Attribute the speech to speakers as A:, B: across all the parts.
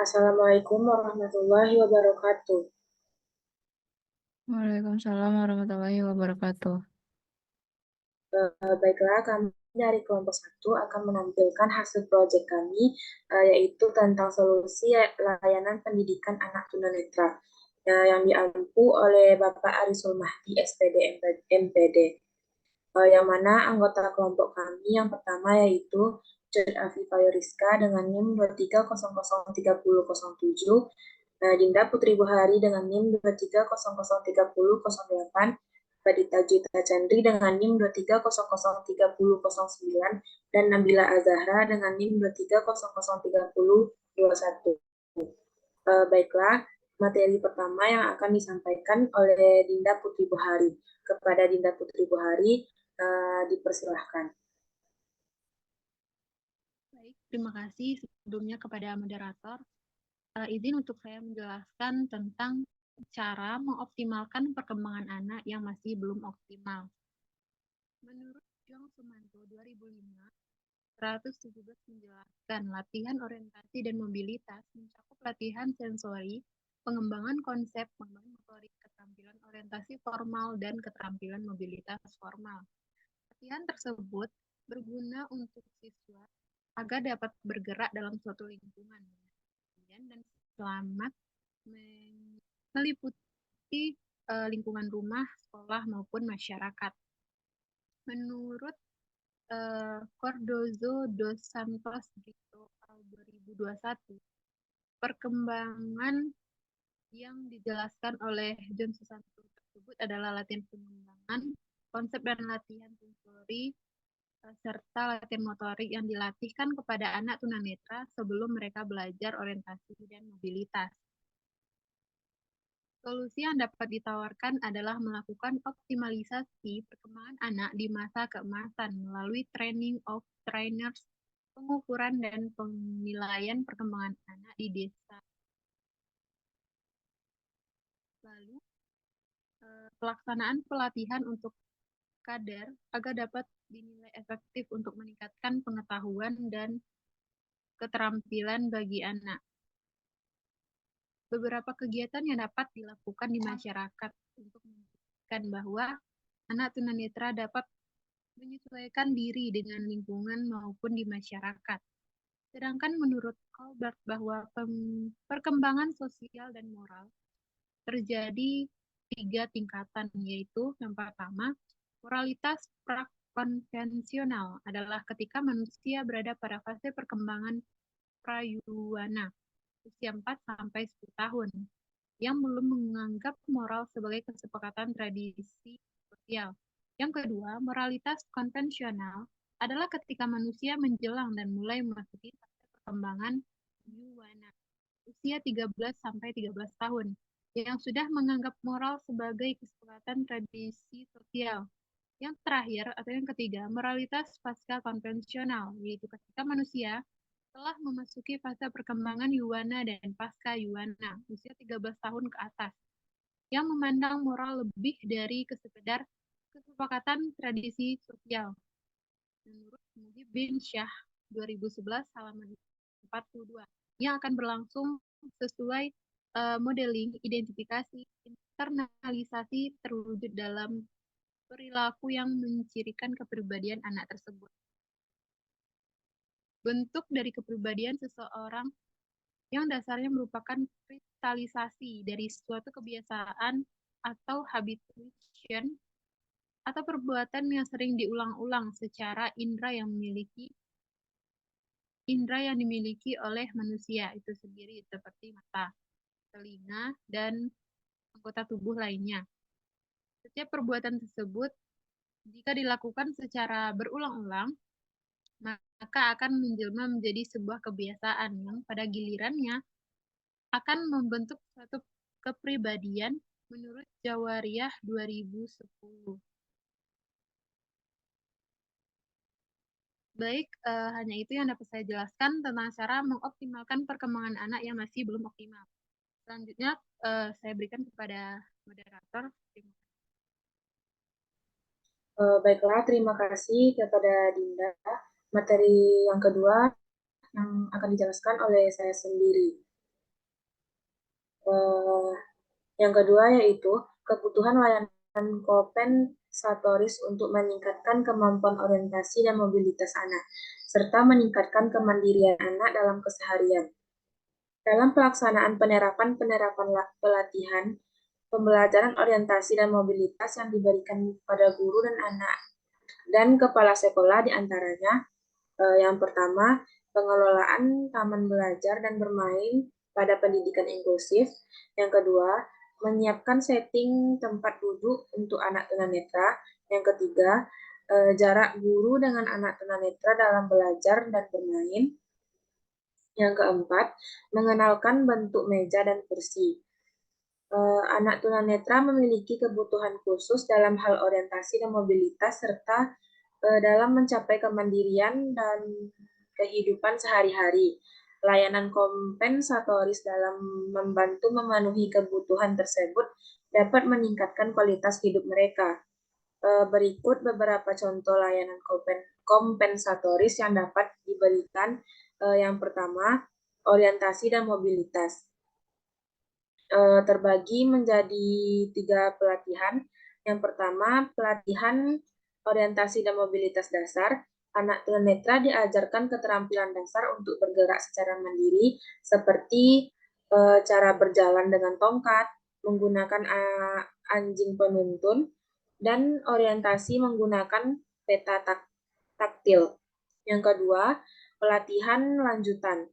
A: Assalamualaikum warahmatullahi wabarakatuh.
B: Waalaikumsalam warahmatullahi wabarakatuh.
A: Baiklah, kami dari kelompok 1 akan menampilkan hasil proyek kami, yaitu tentang solusi layanan pendidikan anak tunanetra, yang diampu oleh Bapak Arisul Mahdi, SPD MPD. Yang mana anggota kelompok kami yang pertama yaitu Jod Afifa Yoriska dengan NIM 23003007, Dinda Putri Buhari dengan NIM 23003008, Badita Juita Chandri dengan NIM 23003009, dan Nabila Azahra dengan NIM 23003021. Baiklah, materi pertama yang akan disampaikan oleh Dinda Putri Buhari. Kepada Dinda Putri Buhari, dipersilahkan.
C: Baik, terima kasih sebelumnya kepada moderator. Izin untuk saya menjelaskan tentang cara mengoptimalkan perkembangan anak yang masih belum optimal. Menurut Jong Sumanto 2005, 117 menjelaskan latihan orientasi dan mobilitas mencakup latihan sensori, pengembangan konsep, pengembangan motorik, keterampilan orientasi formal, dan keterampilan mobilitas formal. Latihan tersebut berguna untuk siswa agar dapat bergerak dalam suatu lingkungan dan selamat, meliputi lingkungan rumah, sekolah, maupun masyarakat. Menurut Cardozo dos Santos Brito 2021, perkembangan yang dijelaskan oleh John Susanto tersebut adalah latihan pengembangan, konsep dan latihan sensori, serta latihan motorik yang dilatihkan kepada anak tunanetra sebelum mereka belajar orientasi dan mobilitas. Solusi yang dapat ditawarkan adalah melakukan optimalisasi perkembangan anak di masa keemasan melalui training of trainers, pengukuran dan penilaian perkembangan anak di desa. Lalu, pelaksanaan pelatihan untuk kader agar dapat dinilai efektif untuk meningkatkan pengetahuan dan keterampilan bagi anak. Beberapa kegiatan yang dapat dilakukan di masyarakat untuk memastikan bahwa anak tunanetra dapat menyesuaikan diri dengan lingkungan maupun di masyarakat. Sedangkan menurut Colbert bahwa perkembangan sosial dan moral terjadi 3 tingkatan, yaitu yang pertama, moralitas prakonvensional adalah ketika manusia berada pada fase perkembangan prayuwana, usia 4-10 tahun, yang belum menganggap moral sebagai kesepakatan tradisi sosial. Yang kedua, moralitas konvensional adalah ketika manusia menjelang dan mulai memasuki fase perkembangan yuwana, usia 13-13 tahun, yang sudah menganggap moral sebagai kesepakatan tradisi sosial. Yang terakhir atau yang ketiga, moralitas pasca konvensional, yaitu ketika manusia telah memasuki fase perkembangan yuwana dan pasca yuwana, usia 13 tahun ke atas, yang memandang moral lebih dari sekedar kesepakatan tradisi sosial. Menurut Muhib bin Syah 2011 halaman 42, yang akan berlangsung sesuai modeling, identifikasi, internalisasi terwujud dalam perilaku yang mencirikan kepribadian anak tersebut. Bentuk dari kepribadian seseorang yang dasarnya merupakan kristalisasi dari suatu kebiasaan atau habituation atau perbuatan yang sering diulang-ulang secara indera yang dimiliki oleh manusia itu sendiri, seperti mata, telinga, dan anggota tubuh lainnya. Setiap perbuatan tersebut, jika dilakukan secara berulang-ulang, maka akan menjelma menjadi sebuah kebiasaan yang pada gilirannya akan membentuk suatu kepribadian menurut Jawariyah 2010. Baik, hanya itu yang dapat saya jelaskan tentang cara mengoptimalkan perkembangan anak yang masih belum optimal. Selanjutnya, saya berikan kepada moderator.
A: Baiklah, terima kasih kepada Dinda. Materi yang kedua yang akan dijelaskan oleh saya sendiri. Eh, yang kedua yaitu kebutuhan layanan kompensatoris untuk meningkatkan kemampuan orientasi dan mobilitas anak, serta meningkatkan kemandirian anak dalam keseharian. Dalam pelaksanaan penerapan pelatihan, pembelajaran orientasi dan mobilitas yang diberikan pada guru dan anak dan kepala sekolah diantaranya yang pertama, pengelolaan taman belajar dan bermain pada pendidikan inklusif. Yang kedua, menyiapkan setting tempat duduk untuk anak tunanetra. Yang ketiga, jarak guru dengan anak tunanetra dalam belajar dan bermain. Yang keempat, mengenalkan bentuk meja dan kursi. Anak tunanetra memiliki kebutuhan khusus dalam hal orientasi dan mobilitas serta dalam mencapai kemandirian dan kehidupan sehari-hari. Layanan kompensatoris dalam membantu memenuhi kebutuhan tersebut dapat meningkatkan kualitas hidup mereka. Berikut beberapa contoh layanan kompensatoris yang dapat diberikan. Yang pertama, orientasi dan mobilitas. Terbagi menjadi 3 pelatihan. Yang pertama, pelatihan orientasi dan mobilitas dasar. Anak tunanetra diajarkan keterampilan dasar untuk bergerak secara mandiri, seperti cara berjalan dengan tongkat, menggunakan anjing penuntun, dan orientasi menggunakan peta taktil. Yang kedua, pelatihan lanjutan.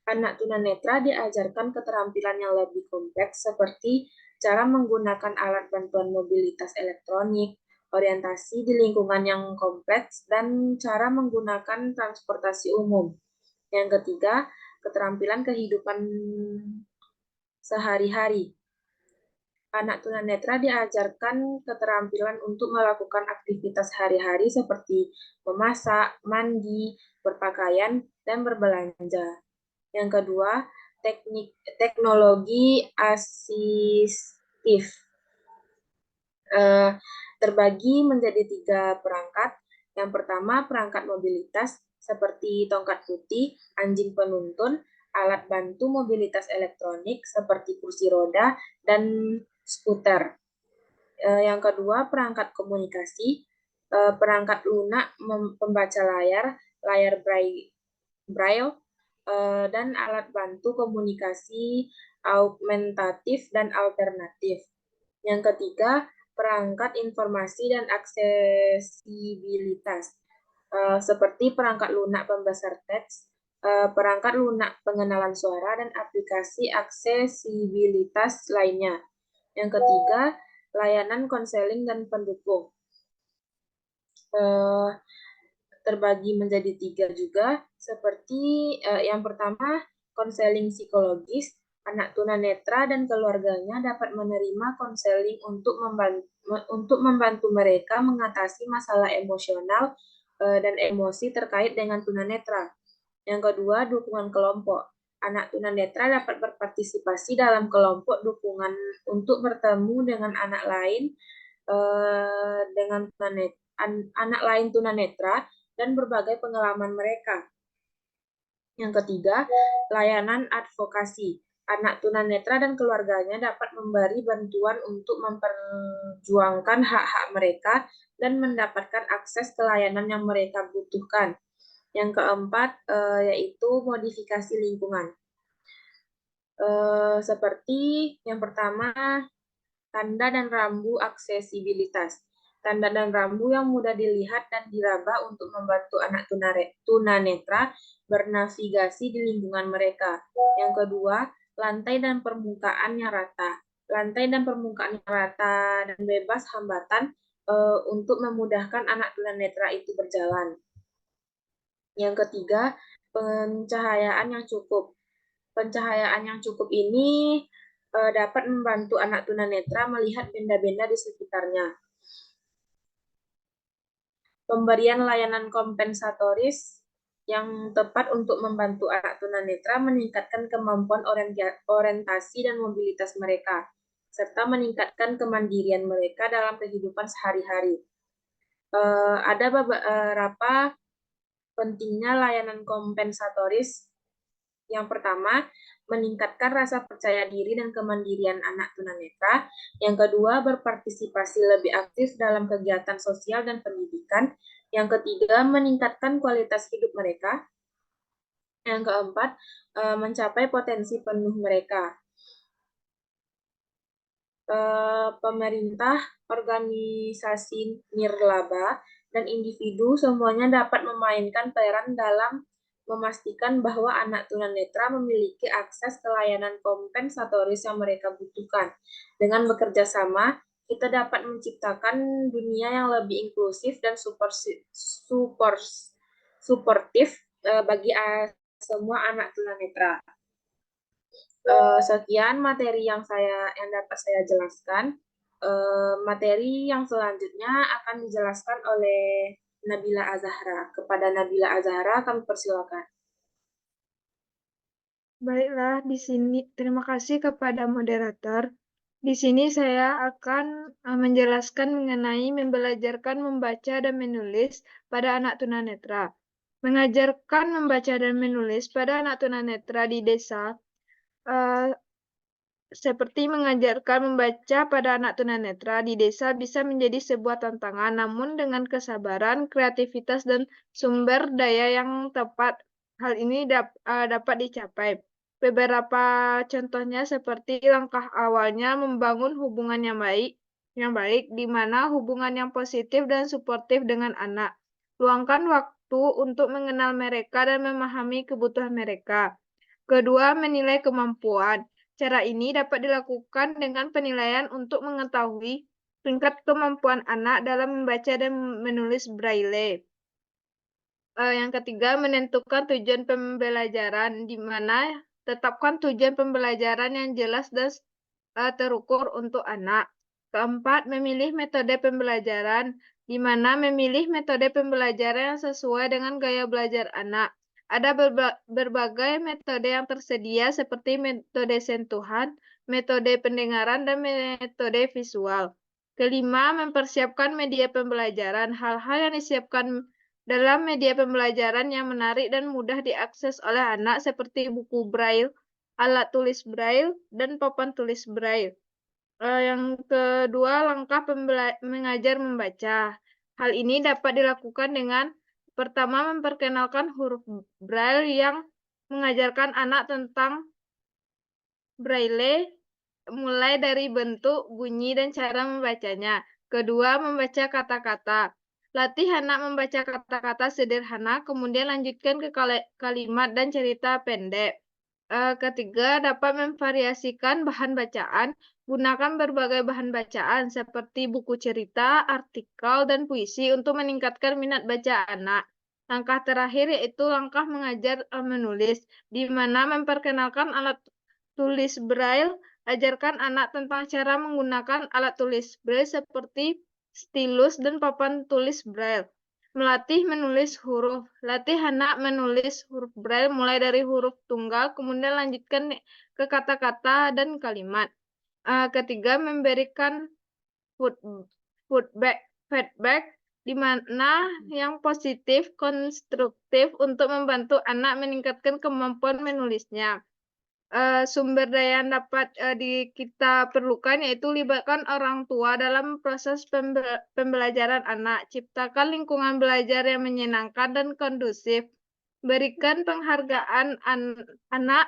A: Anak tunanetra diajarkan keterampilan yang lebih kompleks seperti cara menggunakan alat bantuan mobilitas elektronik, orientasi di lingkungan yang kompleks, dan cara menggunakan transportasi umum. Yang ketiga, keterampilan kehidupan sehari-hari. Anak tunanetra diajarkan keterampilan untuk melakukan aktivitas sehari-hari seperti memasak, mandi, berpakaian, dan berbelanja. Yang kedua, teknologi asistif. Terbagi menjadi 3 perangkat. Yang pertama, perangkat mobilitas seperti tongkat putih, anjing penuntun, alat bantu mobilitas elektronik seperti kursi roda, dan skuter. Yang kedua, perangkat komunikasi, perangkat lunak pembaca layar, layar braille, dan alat bantu komunikasi augmentatif dan alternatif. Yang ketiga, perangkat informasi dan aksesibilitas, seperti perangkat lunak pembesar teks, perangkat lunak pengenalan suara, dan aplikasi aksesibilitas lainnya. Yang ketiga, layanan konseling dan pendukung. Terbagi menjadi 3 juga, seperti yang pertama, konseling psikologis. Anak tunanetra dan keluarganya dapat menerima konseling untuk membantu mereka mengatasi masalah emosional dan emosi terkait dengan tunanetra. Yang kedua, dukungan kelompok. Anak tunanetra dapat berpartisipasi dalam kelompok dukungan untuk bertemu dengan anak lain anak lain tunanetra dan berbagai pengalaman mereka. Yang ketiga, layanan advokasi. Anak tunanetra dan keluarganya dapat memberi bantuan untuk memperjuangkan hak-hak mereka dan mendapatar akses ke layanan yang mereka butuhkan. Yang keempat, yaitu modifikasi lingkungan. Seperti yang pertama, tanda dan rambu aksesibilitas. Tanda dan rambu yang mudah dilihat dan diraba untuk membantu anak tunanetra bernavigasi di lingkungan mereka. Yang kedua, lantai dan permukaan yang rata. Lantai dan permukaan yang rata dan bebas hambatan untuk memudahkan anak tunanetra itu berjalan. Yang ketiga, pencahayaan yang cukup. Pencahayaan yang cukup ini dapat membantu anak tunanetra melihat benda-benda di sekitarnya. Pemberian layanan kompensatoris yang tepat untuk membantu anak tunanetra meningkatkan kemampuan orientasi dan mobilitas mereka, serta meningkatkan kemandirian mereka dalam kehidupan sehari-hari. Ada beberapa pentingnya layanan kompensatoris. Yang pertama, meningkatkan rasa percaya diri dan kemandirian anak tunanetra. Yang kedua, berpartisipasi lebih aktif dalam kegiatan sosial dan pendidikan. Yang ketiga, meningkatkan kualitas hidup mereka. Yang keempat, mencapai potensi penuh mereka. Pemerintah, organisasi nirlaba, dan individu semuanya dapat memainkan peran dalam memastikan bahwa anak tunanetra memiliki akses ke layanan kompensatoris yang mereka butuhkan. Dengan bekerja sama, kita dapat menciptakan dunia yang lebih inklusif dan suportif bagi semua anak tunanetra. Sekian materi yang dapat saya jelaskan. Materi yang selanjutnya akan dijelaskan oleh Nabila Azahra. Kepada Nabila Azahra kami persilakan.
D: Baiklah, di sini terima kasih kepada moderator. Di sini saya akan menjelaskan mengenai membelajarkan membaca dan menulis pada anak tunanetra. Mengajarkan membaca dan menulis pada anak tunanetra di desa seperti mengajarkan membaca pada anak tunanetra di desa bisa menjadi sebuah tantangan, namun dengan kesabaran, kreativitas, dan sumber daya yang tepat, hal ini dapat dicapai. Beberapa contohnya seperti langkah awalnya membangun hubungan yang baik, di mana hubungan yang positif dan suportif dengan anak. Luangkan waktu untuk mengenal mereka dan memahami kebutuhan mereka. Kedua, menilai kemampuan. Cara ini dapat dilakukan dengan penilaian untuk mengetahui tingkat kemampuan anak dalam membaca dan menulis Braille. Yang ketiga, menentukan tujuan pembelajaran, di mana tetapkan tujuan pembelajaran yang jelas dan terukur untuk anak. Keempat, memilih metode pembelajaran, di mana memilih metode pembelajaran yang sesuai dengan gaya belajar anak. Ada berbagai metode yang tersedia seperti metode sentuhan, metode pendengaran, dan metode visual. Kelima, mempersiapkan media pembelajaran. Hal-hal yang disiapkan dalam media pembelajaran yang menarik dan mudah diakses oleh anak seperti buku Braille, alat tulis Braille, dan papan tulis Braille. Yang kedua, langkah mengajar membaca. Hal ini dapat dilakukan dengan pertama, memperkenalkan huruf Braille yang mengajarkan anak tentang Braille, mulai dari bentuk, bunyi, dan cara membacanya. Kedua, membaca kata-kata. Latih anak membaca kata-kata sederhana, kemudian lanjutkan ke kalimat dan cerita pendek. Ketiga, dapat memvariasikan bahan bacaan. Gunakan berbagai bahan bacaan seperti buku cerita, artikel, dan puisi untuk meningkatkan minat baca anak. Langkah terakhir yaitu langkah mengajar menulis, di mana memperkenalkan alat tulis Braille. Ajarkan anak tentang cara menggunakan alat tulis Braille seperti stilus dan papan tulis Braille. Melatih menulis huruf. Latih anak menulis huruf Braille mulai dari huruf tunggal, kemudian lanjutkan ke kata-kata dan kalimat. Ketiga, memberikan feedback di mana yang positif, konstruktif untuk membantu anak meningkatkan kemampuan menulisnya. Sumber daya yang dapat kita perlukan yaitu libatkan orang tua dalam proses pembelajaran anak, ciptakan lingkungan belajar yang menyenangkan dan kondusif, berikan penghargaan anak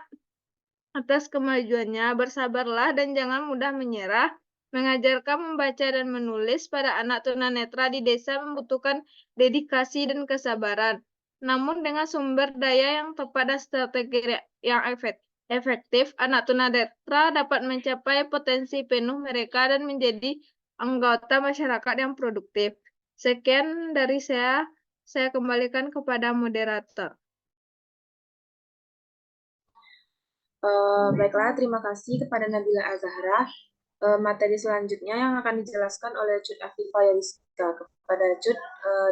D: atas kemajuannya, bersabarlah dan jangan mudah menyerah. Mengajarkan membaca dan menulis pada anak tunanetra di desa membutuhkan dedikasi dan kesabaran. Namun dengan sumber daya yang tepat dan strategi yang efektif, anak tunanetra dapat mencapai potensi penuh mereka dan menjadi anggota masyarakat yang produktif. Sekian dari saya kembalikan kepada moderator.
A: Baiklah, terima kasih kepada Nabila Azahra. Materi selanjutnya yang akan dijelaskan oleh Cut Afifah Yariska Jessica. Kepada Cut,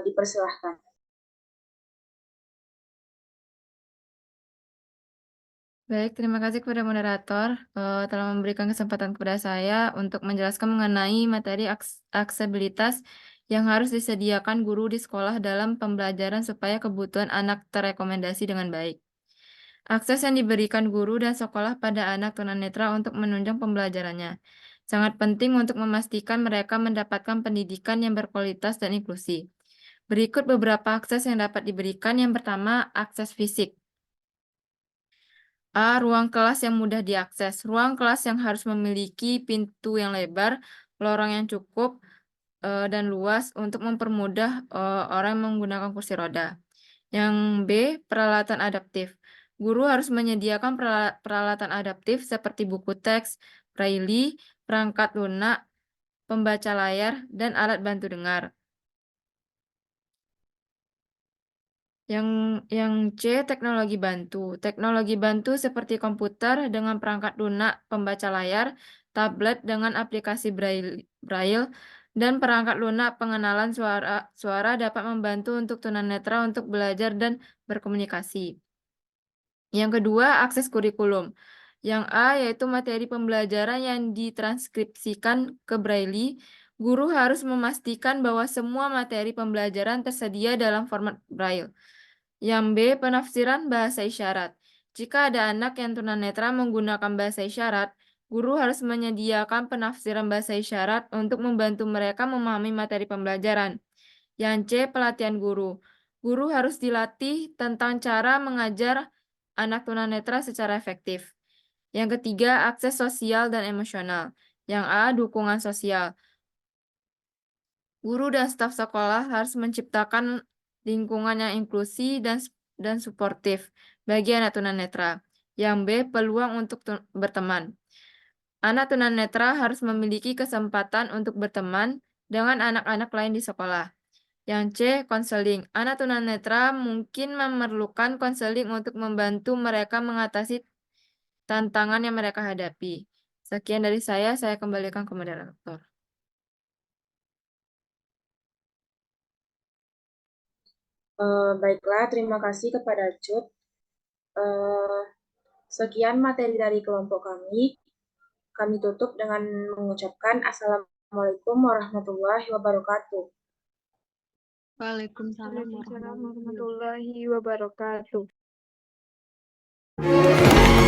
A: dipersilahkan.
B: Baik, terima kasih kepada moderator telah memberikan kesempatan kepada saya untuk menjelaskan mengenai materi aksesibilitas yang harus disediakan guru di sekolah dalam pembelajaran supaya kebutuhan anak terrekomendasi dengan baik. Akses yang diberikan guru dan sekolah pada anak tunanetra untuk menunjang pembelajarannya sangat penting untuk memastikan mereka mendapatkan pendidikan yang berkualitas dan inklusi. Berikut beberapa akses yang dapat diberikan. Yang pertama, akses fisik. A. Ruang kelas yang mudah diakses. Ruang kelas yang harus memiliki pintu yang lebar, lorong yang cukup, dan luas untuk mempermudah orang yang menggunakan kursi roda. Yang B. Peralatan adaptif. Guru harus menyediakan peralatan adaptif seperti buku teks, braille, perangkat lunak, pembaca layar, dan alat bantu dengar. Yang C, teknologi bantu. Teknologi bantu seperti komputer dengan perangkat lunak pembaca layar, tablet dengan aplikasi braille, dan perangkat lunak pengenalan suara dapat membantu untuk tunanetra untuk belajar dan berkomunikasi. Yang kedua, akses kurikulum. Yang A, yaitu materi pembelajaran yang ditranskripsikan ke braille. Guru harus memastikan bahwa semua materi pembelajaran tersedia dalam format braille. Yang B, penafsiran bahasa isyarat. Jika ada anak yang tunanetra menggunakan bahasa isyarat, guru harus menyediakan penafsiran bahasa isyarat untuk membantu mereka memahami materi pembelajaran. Yang C, pelatihan guru. Guru harus dilatih tentang cara mengajar anak tunanetra secara efektif. Yang ketiga, akses sosial dan emosional. Yang A, dukungan sosial. Guru dan staf sekolah harus menciptakan lingkungan yang inklusi dan suportif bagi anak tunanetra. Yang B, peluang untuk berteman. Anak tunanetra harus memiliki kesempatan untuk berteman dengan anak-anak lain di sekolah. Yang C, konseling. Anak tunanetra mungkin memerlukan konseling untuk membantu mereka mengatasi tantangan yang mereka hadapi. Sekian dari saya kembalikan ke moderator.
A: Baiklah, terima kasih kepada Cut. Sekian materi dari kelompok kami. Kami tutup dengan mengucapkan Assalamualaikum warahmatullahi wabarakatuh.
C: Waalaikumsalam
D: Waalaikumsalam
C: warahmatullahi wabarakatuh.
D: warahmatullahi wabarakatuh.